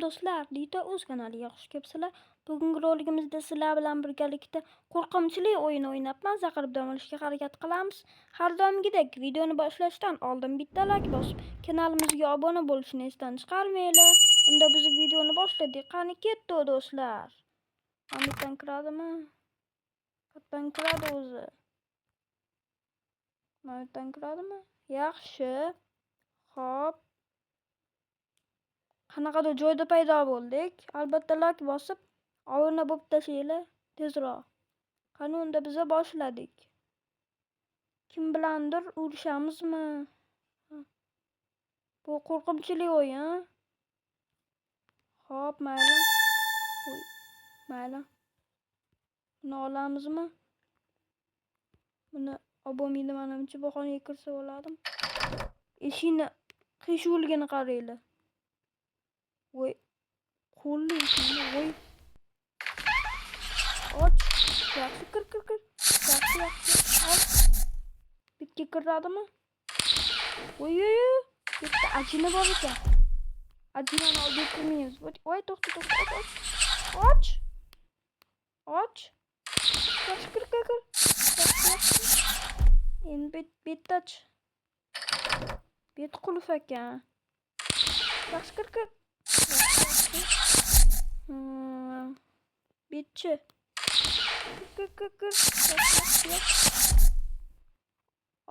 do'stlar, Lito o'z kanaliga xush kelibsizlar. Bugungi roligimizda sizlar bilan birgalikda qo'rqinchli o'yin o'ynab maza qilib dam olishga harakat qilamiz. Har doimgidek videoni boshlashdan oldin bitta like bosib, kanalimizga obuna bo'lishni esdan chiqarmanglar. Unda biz videoni boshladik. Qani ketdi do'stlar. Amitdan kiradimi? Qayerdan kiradi o'zi? Amitdan kiradimi? Yaxshi. Xo'p. Qanaqadir joyda paydo bo'ldik. Albatta like bosib, obuna bo'lib tashlaylar tezroq. Qani unda biz boshladik. Kim bilandir urishamizmi? Bu qo'rqinchli o'yin. Xo'p, mayli. Mayli. Buni olamizmi? Buni olmaydi, menimcha bu xonaga kirsa bo'ladim. Eshikni qiyshuvligini qaranglar. Voy. Qo'lli eshikni, voy. Och. Yaxshi kir. Yaxshi. Och. Bitga kiradimi? Voy. Bitta ajina bor ekan. Ajinani olib kirmaymiz. Voy, to'xta. Och. Yaxshi kir. Endi betach. Bet qulf ekan. Yaxshi kir. Betchi. Kir.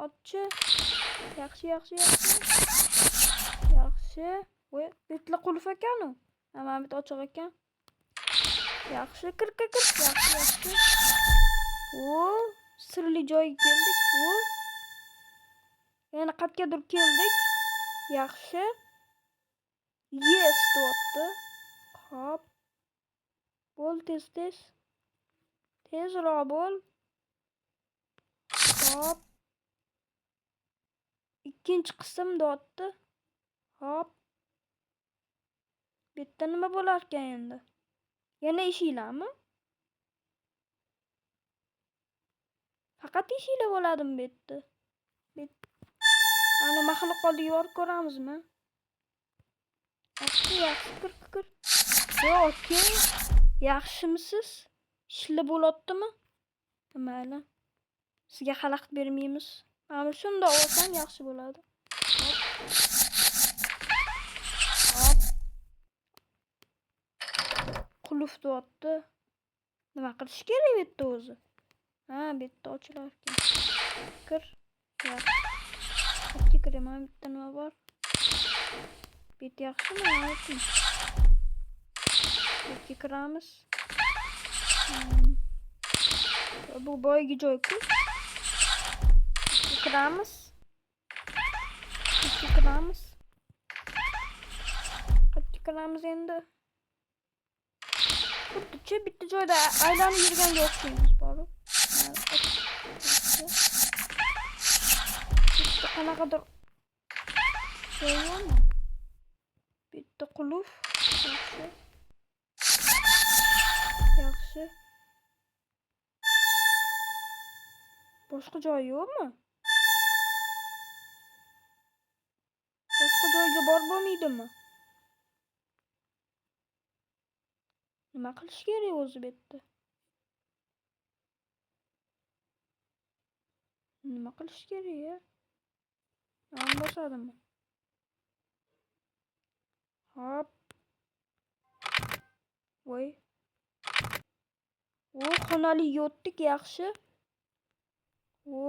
Otchi. Yaxshi. Voy, betli qulf ekan u. Mana bit ochiq ekan. Yaxshi, kir. Yaxshi. O, sirli joyga keldik. O. Yana qayergadir keldik. Yaxshi. Yes, deyapti. Xo'p. Bo'l tez. Tezroq bo'l. Xo'p. Ikkinchi qism deyapti. Xo'p. Bu yerda nima bo'lar ekan endi? Yana eshiklarmi? Faqat eshiklar bo'ladimi bu yerda? Ana maxluqotni yorib ko'ramizmi? Yaxshi, kir. Yo'q, yaxshimisiz? Ishli bo'ladimi? Mayli. Sizga xalaqit bermaymiz. Mana shunda olsam yaxshi bo'ladi. Hop. Qulf deyapti. Nima qilish kerak bu yerda o'zi? Ha, bu yerda ochilar ekan. Kir. Yaxshi. Ikki kiraman, bitta nima bor? Bet yaxshimi? Yo'qmi? Ikki kiramiz. Bu boyagi joy-ku. Ikki kiramiz. Qayerga kiramiz endi? Xuddi bitta joyda aylanib yurganga o'xshaymiz, borib. Bitta qanaqadir joymi? Bitta qulf. Yaxshi. Boshqa joy yo'qmi? Boshqa joyga borib bo'lmaydimi? Nima qilish kerak o'zi bu yerda? Nima qilish kerak? Ham bosadimi? Hop. Voy. O, xonali yotdik, yaxshi. O.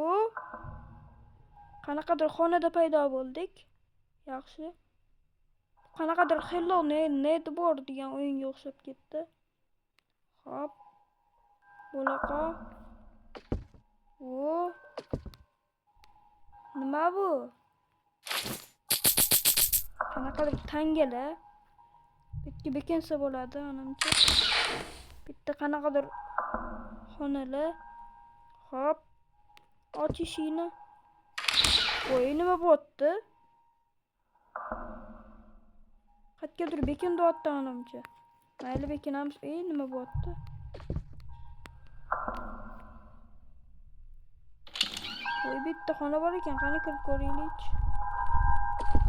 Qanaqadir xonada paydo bo'ldik. Yaxshi. Qanaqadir Hello Neighbor degan o'yinga o'xshab ketdi. Hop. Bo'laqa. O. Nima bu? Qanaqadir tangala. Bitga bekinsa bo'ladi, menimcha. Bitta qanaqadir xonalar. Hop. Och eshikni. Voy, nima bo'pti? Qayergadir bekin deyapti, menimcha. Mayli, bekinamiz. Nima bo'pti? Voy, bitta xona bor ekan, qani kirib ko'raylik.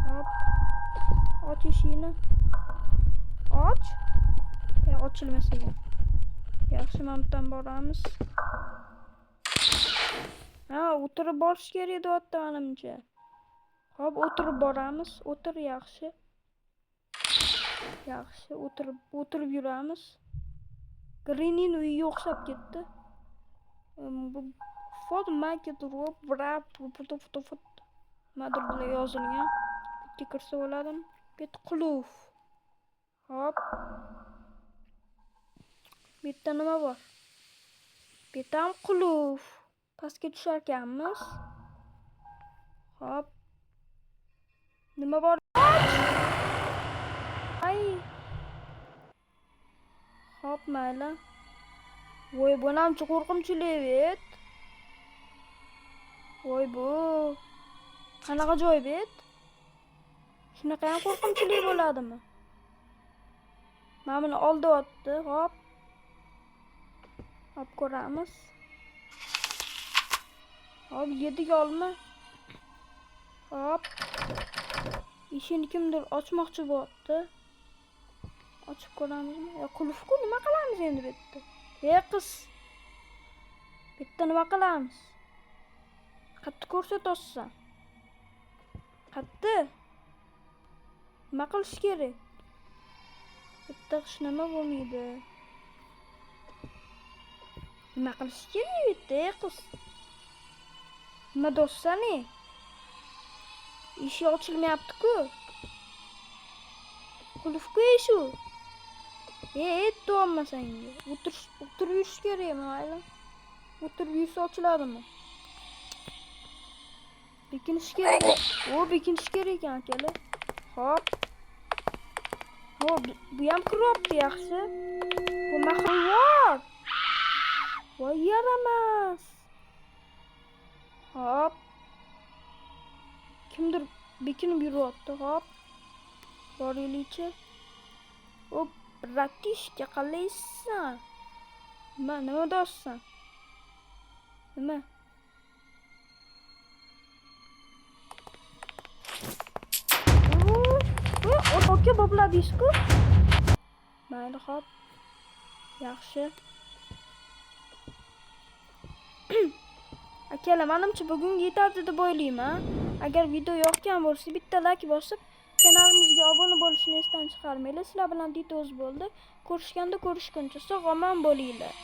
Hop. Och eshikni. och. Ochilmasa ham. Yaxshi, mana bu yerdan boramiz. Ha, o'tirib borish kerak deyapti menimcha. Xo'p, o'tirib boramiz. O'tir, yaxshi. Yaxshi, o'tirib yuramiz. Green'in uyiga o'xshab ketdi. Bu foto market ro'p, vrap, foto. Nimadir bilan yozilgan. Bitta kirsa bo'ladimi? Bitta qulf. Hop. Bitta nima bor? Bitta ham qulf. Pastga tushar ekanmiz. Hop. Nima bor? Ay. Hop, mayli. Voy, bu namchi qo'rqinchli bet. Voy, bu. Qanaqa joy bet? Shunaqa ham qo'rqinchli bo'ladimi? Mana buni oldayapti, hop. Hop, ko'ramiz. Hop, yedik olma. Hop. Ishini kimdir ochmoqchi bo'pti. Ochib ko'ramizmi? Qulf-ku, nima qilamiz endi bu yerda? Qiz. Bu yerda nima qilamiz? Qatti ko'rsatsan. Qatti. Nima qilish kerak? Bitta hech nima bo'lmaydi. Nima qilish kerak bitta qiz? Nima do'stani? Ishi ochilmayapti-ku. Qulf-ku shu. Etti olmasanga. O'tirib yurish kerakmi, mayli? O'tirib yursa ochiladimi? Bekinish kerak. Bekinish kerak ekan akalar. Hop. Bu ham kiryapti, yaxshi. Bu mahvor. Voy, yaramas. Hop. Kimdir bekinib yuryapti, hop. Boraylik-chi. Hop, bratishka qalaysan? Nima do'stsan? Nima? Oka bobladingiz-ku? Mayli, hop. Yaxshi. Akalar, menimcha bugungi yetadi deb o'ylayman. Agar video yoqgan bo'lsa, bitta like bosib, kanalimizga obuna bo'lishni esdan chiqarmanglar. Sizlar bilan Ditoz bo'ldi. Ko'rishganda ko'rishguncha sog' omon bo'linglar.